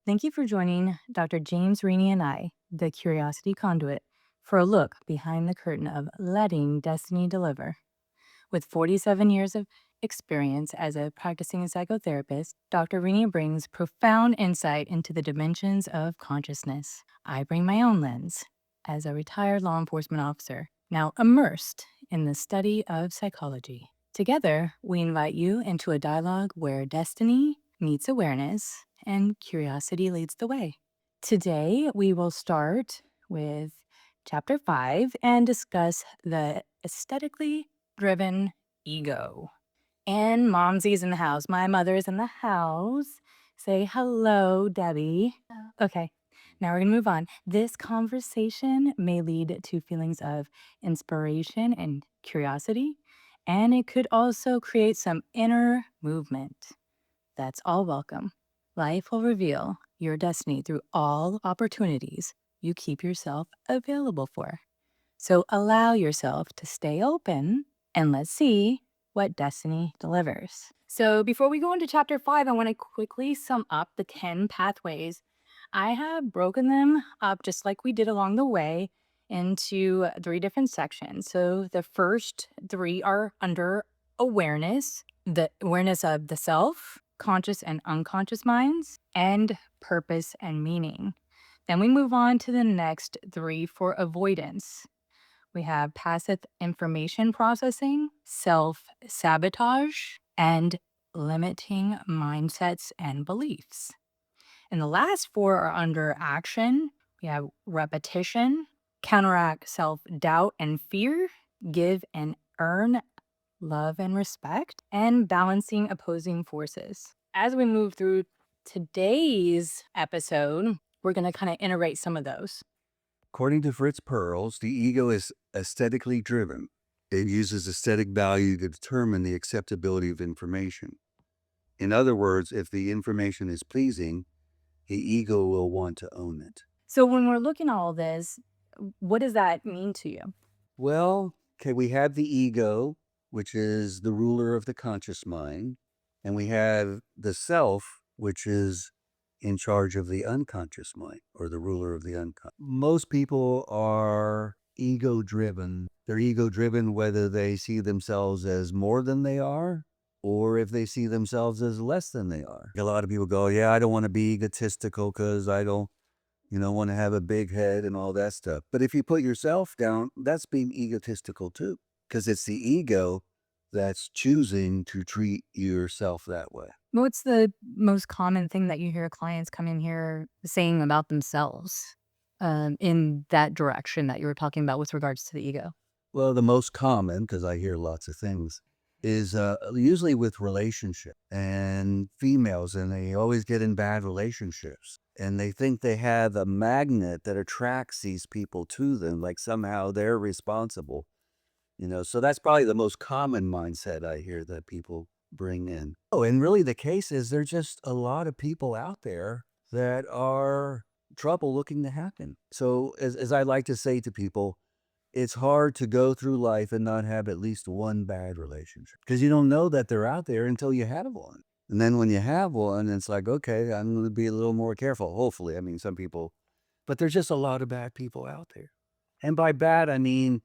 Thank you for joining Dr. James, Rini, and I, the Curiosity Conduit, for a look behind the curtain of letting destiny deliver. With 47 years of experience as a practicing psychotherapist, Dr. Rini brings profound insight into the dimensions of consciousness. I bring my own lens as a retired law enforcement officer, now immersed in the study of psychology. Together, we invite you into a dialogue where destiny meets awareness and curiosity leads the way. Today, we will start with chapter 5 and discuss the aesthetically driven ego. And Momsy's in the house. My mother is in the house. Say hello, Debbie. Okay, now we're going to move on. This conversation may lead to feelings of inspiration and curiosity, and it could also create some inner movement. That's all welcome. Life will reveal your destiny through all opportunities you keep yourself available for. So allow yourself to stay open and let's see what destiny delivers. So before we go into chapter 5, I want to quickly sum up the 10 pathways. I have broken them up just like we did along the way into 3 different sections. So the first 3 are under awareness, the awareness of the self, conscious and unconscious minds, and purpose and meaning. Then we move on to the next 3 for avoidance. We have passive information processing, self sabotage, and limiting mindsets and beliefs. And the last 4 are under action. We have repetition, counteract self doubt and fear, give and earn love and respect, and balancing opposing forces. As we move through today's episode, we're going to kind of iterate some of those. According to Fritz Perls, the ego is aesthetically driven. It uses aesthetic value to determine the acceptability of information. In other words, if the information is pleasing, the ego will want to own it. So when we're looking at all this, what does that mean to you? Well, okay, we have the ego, which is the ruler of the conscious mind, and we have the self, which is in charge of the unconscious mind or the ruler of the unconscious. Most people are ego driven. They're ego driven whether they see themselves as more than they are or if they see themselves as less than they are. A lot of people go, yeah, I don't want to be egotistical because I don't want to have a big head and all that stuff. But if you put yourself down, that's being egotistical too, because it's the ego that's choosing to treat yourself that way. What's the most common thing that you hear clients come in here saying about themselves in that direction that you were talking about with regards to the ego? Well, the most common, because I hear lots of things, is usually with relationship and females, and they always get in bad relationships. And they think they have a magnet that attracts these people to them, like somehow they're responsible. So that's probably the most common mindset I hear that people bring in. Oh, and really the case is there's just a lot of people out there that are trouble looking to happen. So as I like to say to people, it's hard to go through life and not have at least one bad relationship because you don't know that they're out there until you have one. And then when you have one, it's like, okay, I'm going to be a little more careful. Hopefully. I mean, some people, but there's just a lot of bad people out there. And by bad, I mean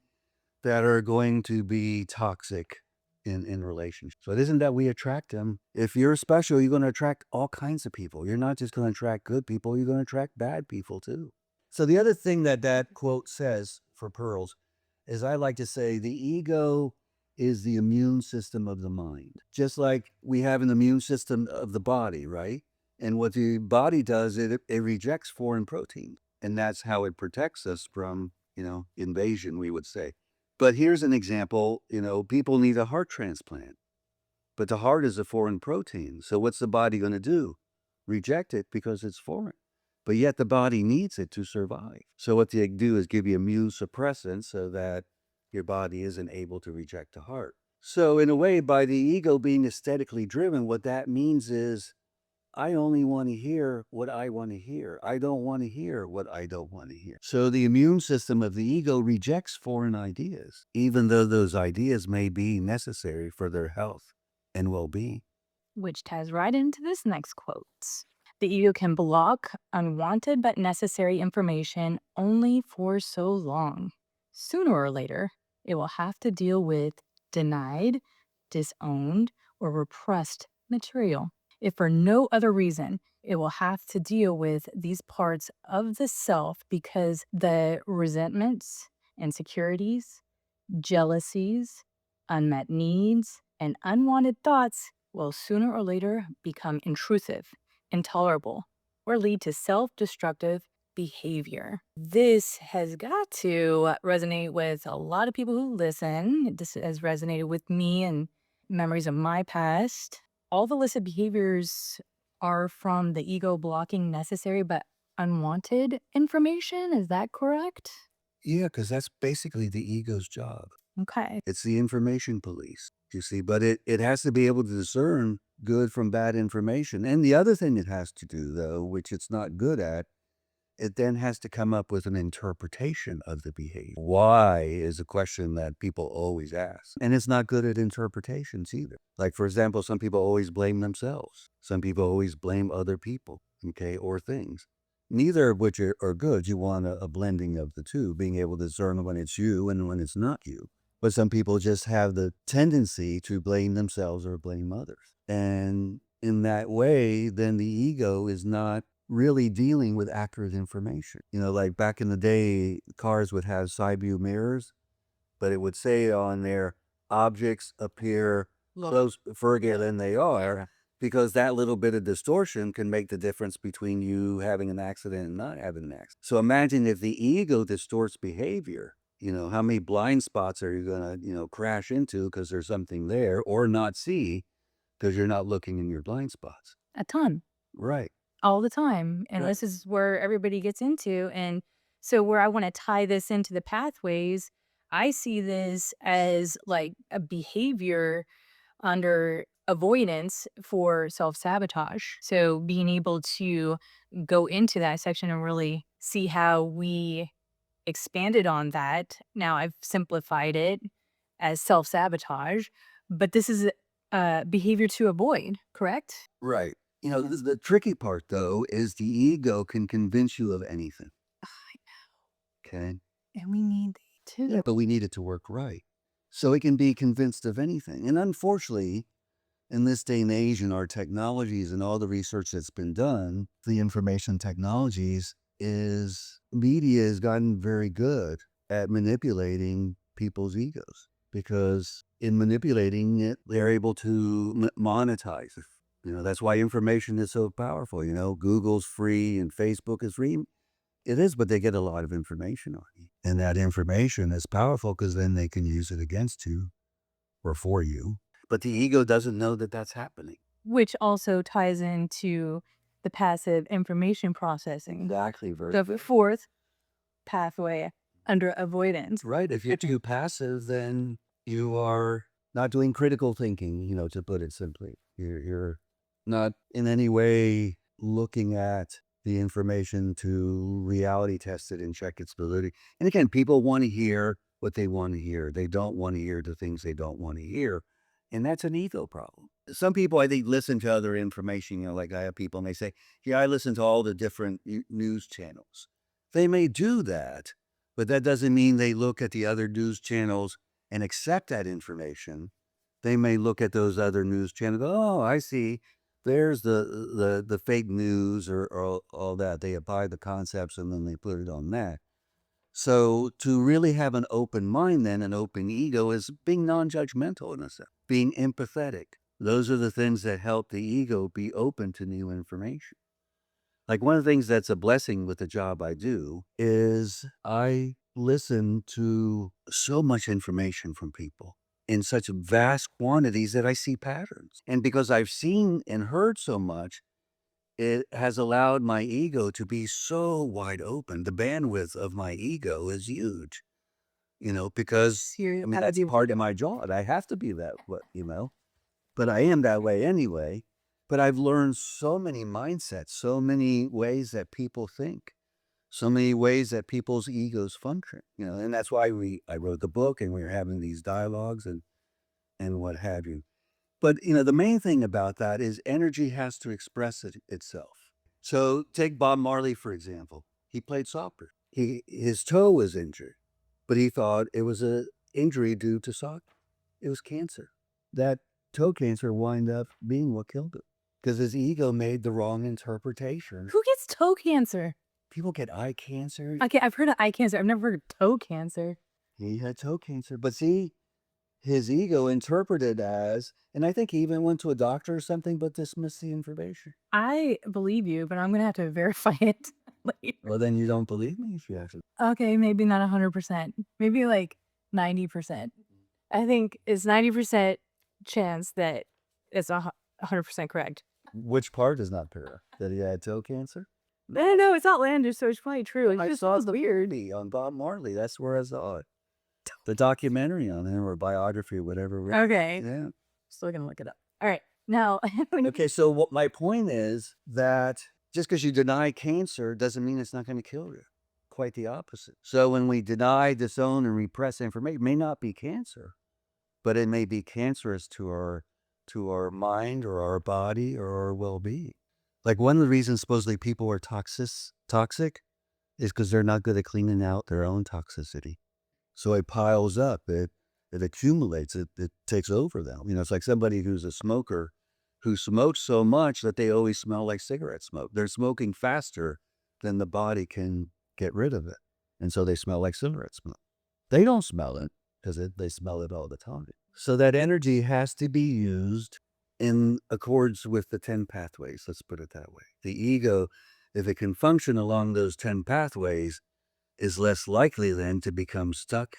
that are going to be toxic in relationships. So it isn't that we attract them. If you're special, you're going to attract all kinds of people. You're not just going to attract good people, you're going to attract bad people too. So the other thing that quote says for Pearls is I like to say the ego is the immune system of the mind. Just like we have an immune system of the body, right? And what the body does, it rejects foreign protein. And that's how it protects us from, invasion, we would say. But here's an example, people need a heart transplant, but the heart is a foreign protein. So what's the body going to do? Reject it because it's foreign. But yet the body needs it to survive. So what they do is give you immune suppressants so that your body isn't able to reject the heart. So in a way, by the ego being aesthetically driven, what that means is I only want to hear what I want to hear. I don't want to hear what I don't want to hear. So the immune system of the ego rejects foreign ideas, even though those ideas may be necessary for their health and well-being. Which ties right into this next quote. The ego can block unwanted but necessary information only for so long. Sooner or later, it will have to deal with denied, disowned, or repressed material. If for no other reason, it will have to deal with these parts of the self because the resentments, insecurities, jealousies, unmet needs, and unwanted thoughts will sooner or later become intrusive, intolerable, or lead to self destructive behavior. This has got to resonate with a lot of people who listen. This has resonated with me and memories of my past. All the listed behaviors are from the ego blocking necessary but unwanted information. Is that correct? Yeah, because that's basically the ego's job. Okay. It's the information police, you see, but it has to be able to discern good from bad information. And the other thing it has to do, though, which it's not good at, it then has to come up with an interpretation of the behavior. Why is a question that people always ask. And it's not good at interpretations either. Like, for example, some people always blame themselves. Some people always blame other people, okay, or things. Neither of which are good. You want a blending of the two, being able to discern when it's you and when it's not you. But some people just have the tendency to blame themselves or blame others. And in that way, then the ego is not really dealing with accurate information. Like back in the day, cars would have side view mirrors, but it would say on there, objects appear close further than they are, because that little bit of distortion can make the difference between you having an accident and not having an accident. So imagine if the ego distorts behavior, how many blind spots are you going to, crash into because there's something there, or not see because you're not looking in your blind spots. A ton. Right. All the time, and Right. this is where everybody gets into, and so where I wanna tie this into the pathways, I see this as, like, a behavior under avoidance for self-sabotage. So being able to go into that section and really see how we expanded on that. Now I've simplified it as self-sabotage, but this is a behavior to avoid, correct? Right. The tricky part, though, is the ego can convince you of anything. Okay. And we need the Yeah, too. but we need it to work right. So it can be convinced of anything. And unfortunately, in this day and age, in our technologies and all the research that's been done, the information technologies is media has gotten very good at manipulating people's egos, because in manipulating it, they're able to monetize it. That's why information is so powerful. Google's free and Facebook is free. It is, but they get a lot of information on you. And that information is powerful because then they can use it against you or for you. But the ego doesn't know that that's happening. Which also ties into the passive information processing, Exactly. Very the good. fourth pathway under avoidance. Right. If you're too passive, then you are not doing critical thinking, to put it simply. You're not in any way looking at the information to reality test it and check its validity. And again, people want to hear what they want to hear. They don't want to hear the things they don't want to hear. And that's an ego problem. Some people, I think, listen to other information, like I have people and they say, yeah, I listen to all the different news channels. They may do that, but that doesn't mean they look at the other news channels and accept that information. They may look at those other news channels, oh, I see. There's the fake news or all that. They apply the concepts and then they put it on that. So to really have an open mind, then an open ego, is being non-judgmental in a sense, being empathetic. Those are the things that help the ego be open to new information. Like, one of the things that's a blessing with the job I do is I listen to so much information from people in such vast quantities that I see patterns. And because I've seen and heard so much, it has allowed my ego to be so wide open. The bandwidth of my ego is huge, because I mean, that's part of my job. I have to be that way. But I am that way anyway. But I've learned so many mindsets, so many ways that people think, so many ways that people's egos function, and that's why I wrote the book and we were having these dialogues and what have you. But the main thing about that is energy has to express itself. So take Bob Marley, for example. He played soccer. His toe was injured, but he thought it was a injury due to soccer. It was cancer. That toe cancer wind up being what killed him because his ego made the wrong interpretation. Who gets toe cancer? People get eye cancer. Okay, I've heard of eye cancer. I've never heard of toe cancer. He had toe cancer, but see, his ego interpreted as, and I think he even went to a doctor or something, but dismissed the information. I believe you, but I'm gonna have to verify it later. Well, then you don't believe me if you actually. Okay, maybe not 100%. Maybe like 90%. I think it's 90% chance that it's 100% correct. Which part is not correct? That he had toe cancer? No, it's outlandish, so it's probably true. It's I just saw feels the weird. movie on Bob Marley. That's where I saw it. The documentary on him or biography, whatever. Okay, Yeah. still gonna look it up. All right, now Okay, so what my point is that just because you deny cancer doesn't mean it's not going to kill you. Quite the opposite. So when we deny, disown, and repress information, it may not be cancer, but it may be cancerous to our mind or our body or our well-being. Like one of the reasons supposedly people are toxic is because they're not good at cleaning out their own toxicity. So it piles up, it accumulates, it takes over them. You know, it's like somebody who's a smoker who smokes so much that they always smell like cigarette smoke. They're smoking faster than the body can get rid of it. And so they smell like cigarette smoke. They don't smell it because they smell it all the time. So that energy has to be used in accordance with the 10 pathways, let's put it that way. The ego, if it can function along those 10 pathways, is less likely then to become stuck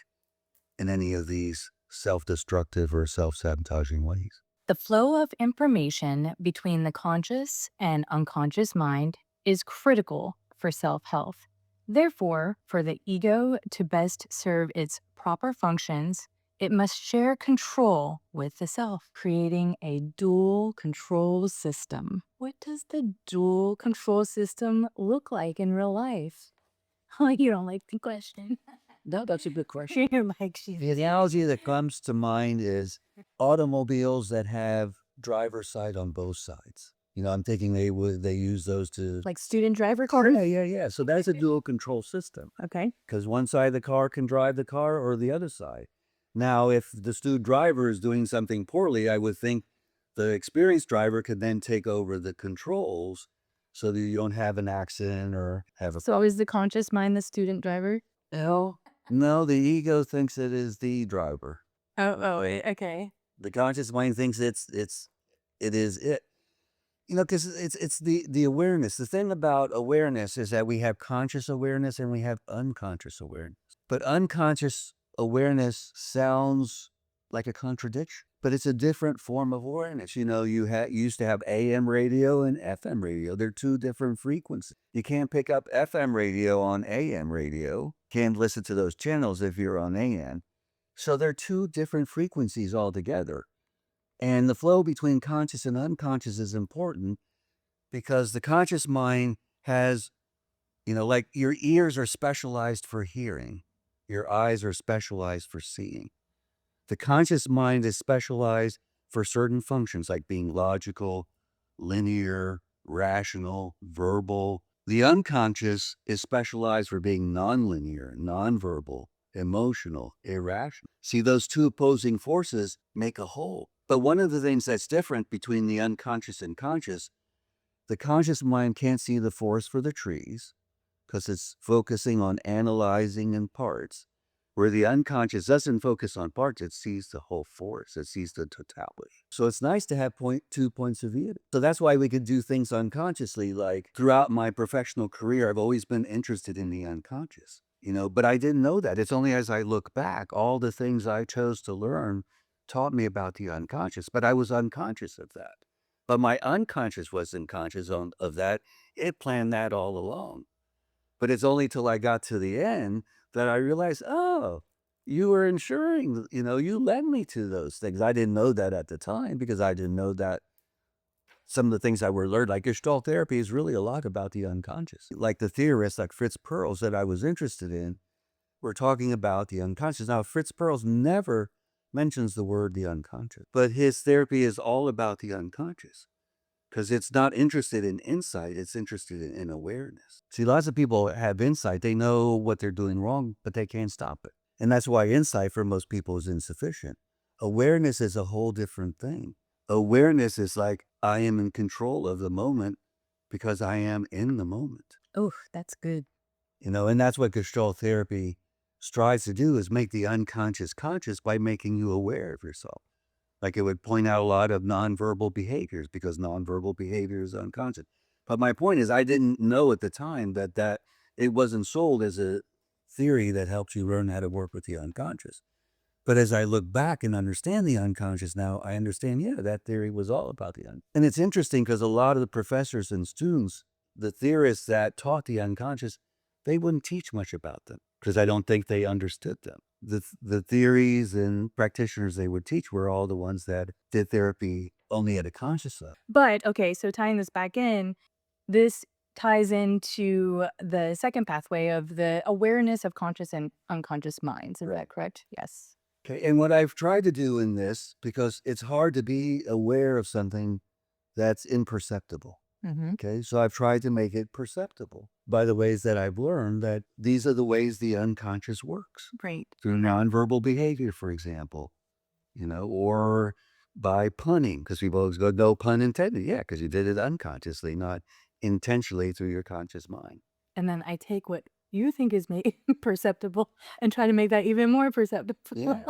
in any of these self-destructive or self-sabotaging ways. the flow of information between the conscious and unconscious mind is critical for self health. Therefore, for the ego to best serve its proper functions, it must share control with the self, creating a dual control system. What does the dual control system look like in real life? Oh, you don't like the question. No, that's a good question. You're like, The analogy that comes to mind is automobiles that have driver's side on both sides. You know, I'm thinking they use those to. like student driver cars? Yeah. So that's a dual control system Okay. because one side of the car can drive the car or the other side. Now, if the student driver is doing something poorly, I would think the experienced driver could then take over the controls so that you don't have an accident or have a. So is the conscious mind the student driver? No, the ego thinks it is the driver. Okay. The conscious mind thinks it is it. You know, because it's the awareness. The thing about awareness is that we have conscious awareness and we have unconscious awareness. But unconscious awareness sounds like a contradiction, but it's a different form of awareness. You know, you used to have AM radio and FM radio. They're two different frequencies. You can't pick up FM radio on AM radio. Can't listen to those channels if you're on AM. So they're two different frequencies altogether. And the flow between conscious and unconscious is important because the conscious mind has, you know, like your ears are specialized for hearing, your eyes are specialized for seeing. The conscious mind is specialized for certain functions like being logical, linear, rational, verbal. The unconscious is specialized for being nonlinear, nonverbal, emotional, irrational. See, those two opposing forces make a whole. But one of the things that's different between the unconscious and conscious, the conscious mind can't see the forest for the trees because it's focusing on analyzing in parts, where the unconscious doesn't focus on parts, it sees the whole forest, it sees the totality. So it's nice to have two points of view. So that's why we could do things unconsciously. Like throughout my professional career, I've always been interested in the unconscious, you know, but I didn't know that. It's only as I look back, all the things I chose to learn taught me about the unconscious, but I was unconscious of that. But my unconscious wasn't conscious of that. It planned that all along. But it's only till I got to the end that I realized, oh, you were ensuring, you know, you led me to those things. I didn't know that at the time because I didn't know that some of the things I were learned, like Gestalt therapy, is really a lot about the unconscious. Like the theorists like Fritz Perls that I was interested in were talking about the unconscious. Now, Fritz Perls never mentions the word the unconscious, but his therapy is all about the unconscious. because it's not interested in insight, it's interested in awareness. See, lots of people have insight. They know what they're doing wrong, but they can't stop it. And that's why insight for most people is insufficient. Awareness is a whole different thing. Awareness is like, I am in control of the moment because I am in the moment. Oh, that's good. And that's what Gestalt therapy strives to do, is make the unconscious conscious by making you aware of yourself. Like, it would point out a lot of nonverbal behaviors because nonverbal behavior is unconscious. But my point is, I didn't know at the time that it wasn't sold as a theory that helps you learn how to work with the unconscious. But as I look back and understand the unconscious now, I understand, yeah, that theory was all about the unconscious. And it's interesting because a lot of the professors and students, the theorists that taught the unconscious, they wouldn't teach much about them because I don't think they understood them. The theories and practitioners they would teach were all the ones that did therapy only at a conscious level. But okay, so tying this back in, this ties into the second pathway of the awareness of conscious and unconscious minds. Is that correct? Yes. Okay. And what I've tried to do in this, because it's hard to be aware of something that's imperceptible. Mm-hmm. Okay, so I've tried to make it perceptible by the ways that I've learned that these are the ways the unconscious works, Great. through nonverbal behavior, for example, or by punning, because people always go, no pun intended. Yeah, because you did it unconsciously, not intentionally through your conscious mind. And then I take what you think is perceptible and try to make that even more perceptible. Yeah.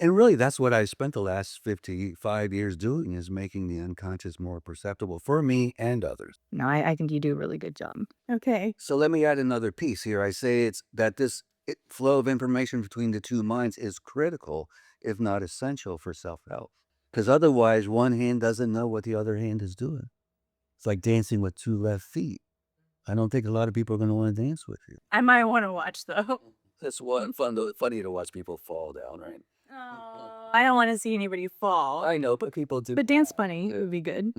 And really, that's what I spent the last 55 years doing, is making the unconscious more perceptible for me and others. No, I think you do a really good job. Okay. So let me add another piece here. I say it's that this flow of information between the two minds is critical, if not essential, for self-help. Because otherwise, one hand doesn't know what the other hand is doing. It's like dancing with two left feet. I don't think a lot of people are going to want to dance with you. I might want to watch though. It's funny to watch people fall down, right? Oh, I don't want to see anybody fall. I know, but people do. But dance bunny, it would be good.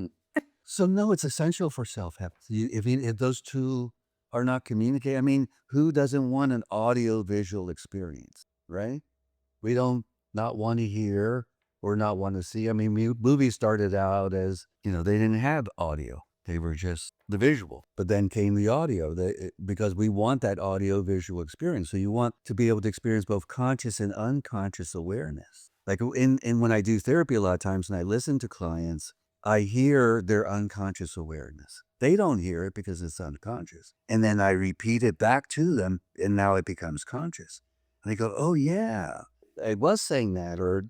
So no, it's essential for self-help. If those two are not communicating, I mean, who doesn't want an audio-visual experience, right? We don't not want to hear or not want to see. I mean, movies started out as, they didn't have audio. They were just the visual. But then came the audio, because we want that audio-visual experience. So you want to be able to experience both conscious and unconscious awareness. Like when I do therapy a lot of times and I listen to clients, I hear their unconscious awareness. They don't hear it because it's unconscious. And then I repeat it back to them, and now it becomes conscious. And they go, oh, yeah, I was saying that, or.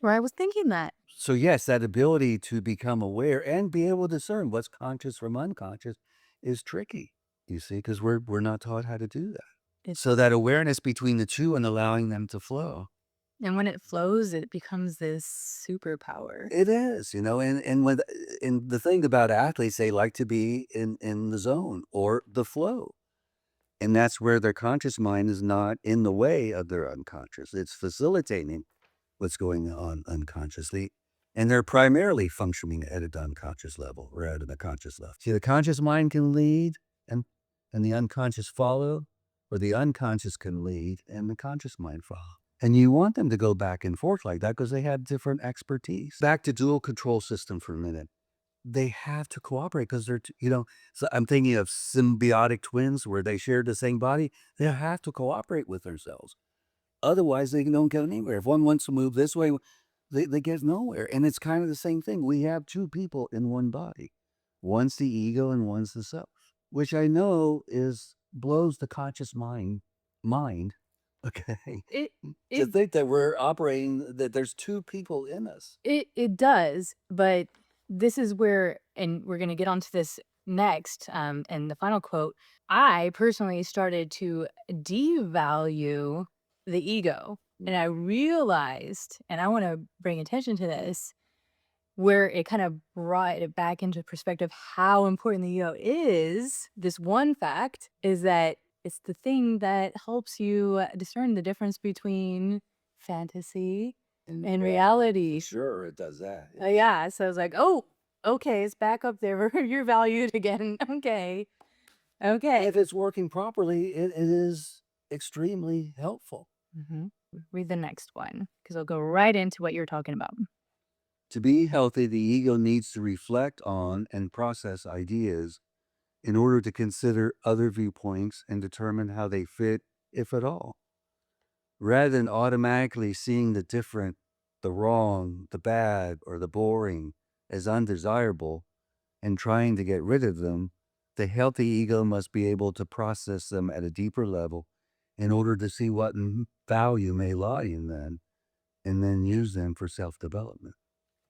Or I was thinking that. So, yes, that ability to become aware and be able to discern what's conscious from unconscious is tricky, you see, because we're not taught how to do that. So that awareness between the two and allowing them to flow. And when it flows, it becomes this superpower. It is, and the thing about athletes, they like to be in the zone or the flow. And that's where their conscious mind is not in the way of their unconscious. It's facilitating what's going on unconsciously. And they're primarily functioning at an unconscious level rather than a conscious level. See, the conscious mind can lead and the unconscious follow, or the unconscious can lead and the conscious mind follow. And you want them to go back and forth like that because they have different expertise. Back to dual control system for a minute. They have to cooperate because they're, so I'm thinking of symbiotic twins where they share the same body. They have to cooperate with themselves. Otherwise, they don't get anywhere. If one wants to move this way, they get nowhere. And it's kind of the same thing. We have two people in one body. One's the ego and one's the self, which I know blows the conscious mind. Okay. To think that we're operating, that there's two people in us. It does, but this is where, and we're going to get onto this next, and the final quote, I personally started to devalue the ego. And I realized, and I want to bring attention to this, where it kind of brought it back into perspective how important the ego is. This one fact is that it's the thing that helps you discern the difference between fantasy and reality. Sure, it does that. Yeah. So I was like, oh, okay, it's back up there. You're valued again. Okay. Okay. If it's working properly, it is extremely helpful. Read the next one because I'll go right into what you're talking about. To be healthy, the ego needs to reflect on and process ideas in order to consider other viewpoints and determine how they fit, if at all. Rather than automatically seeing the different, the wrong, the bad, or the boring as undesirable and trying to get rid of them, the healthy ego must be able to process them at a deeper level in order to see what value may lie in them and then use them for self-development.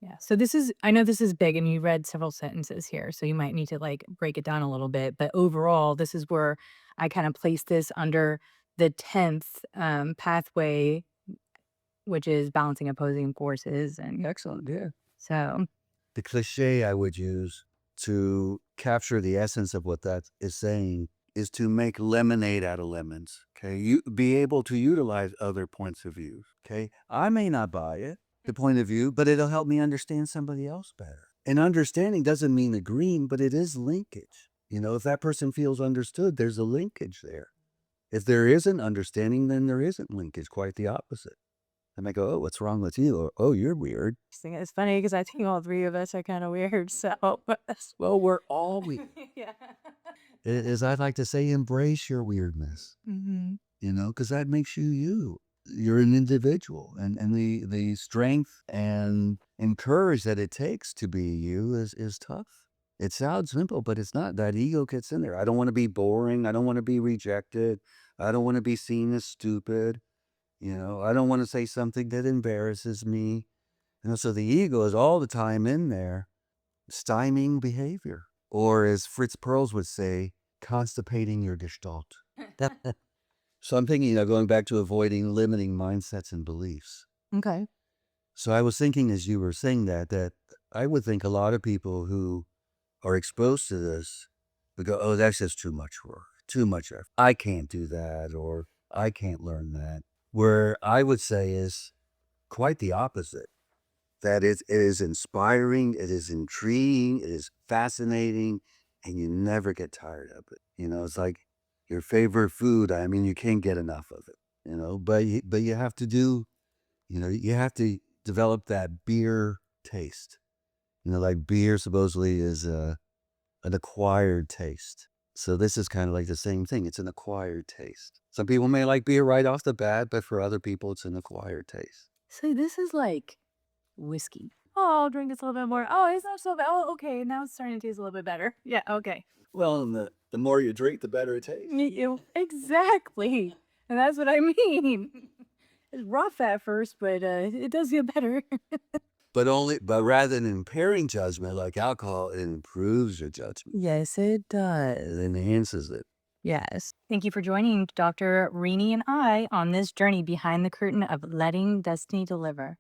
Yeah. So this is I know this is big and you read several sentences here, so you might need to like break it down a little bit. But overall, this is where I kind of place this under the 10th pathway, which is balancing opposing forces. And Excellent. Yeah. so, The cliche I would use to capture the essence of what that is saying is to make lemonade out of lemons. Okay. You be able to utilize other points of view. Okay. I may not buy it, the point of view, but it'll help me understand somebody else better. And understanding doesn't mean agreeing, but it is linkage. If that person feels understood, there's a linkage there. If there isn't understanding, then there isn't linkage, quite the opposite. They might go, "Oh, what's wrong with you?" Or, "Oh, you're weird." it's funny because I think all three of us are kind of weird. So, Well, we're all weird. yeah. As I like to say, embrace your weirdness, Hmm. because that makes you you. You're an individual, and the strength and courage that it takes to be you is tough. It sounds simple, but it's not. That ego gets in there. I don't want to be boring. I don't want to be rejected. I don't want to be seen as stupid. I don't want to say something that embarrasses me. So the ego is all the time in there, stymieing behavior, or as Fritz Perls would say, constipating your gestalt. So I'm thinking, going back to avoiding limiting mindsets and beliefs. Okay. So I was thinking as you were saying that I would think a lot of people who are exposed to this would go, "Oh, that's just too much work, too much effort. I can't do that, or I can't learn that." Where I would say is quite the opposite. That it is inspiring, it is intriguing, it is fascinating, and you never get tired of it. It's like your favorite food. I mean, you can't get enough of it. But you have to you have to develop that beer taste. Like beer supposedly is an acquired taste. So this is kind of like the same thing. It's an acquired taste. Some people may like beer right off the bat, but for other people, it's an acquired taste. So this is like whiskey. Oh, I'll drink this a little bit more. Oh, it's not so bad. Oh, okay. Now it's starting to taste a little bit better. Yeah, okay. Well, and the more you drink, the better it tastes. Exactly. And that's what I mean. It's rough at first, but it does get better. But rather than impairing judgment like alcohol, it improves your judgment. Yes, it does. It enhances it. Yes. Thank you for joining Dr. Rini and I on this journey behind the curtain of letting destiny deliver.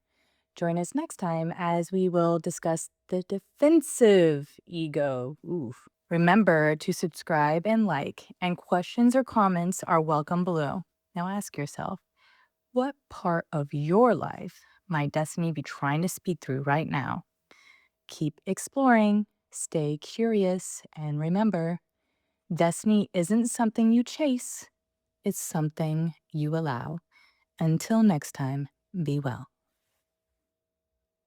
Join us next time as we will discuss the defensive ego. Oof. Remember to subscribe and like, and questions or comments are welcome below. Now ask yourself, what part of your life might destiny be trying to speak through right now? Keep exploring, stay curious, and remember, destiny isn't something you chase, it's something you allow. Until next time, be well.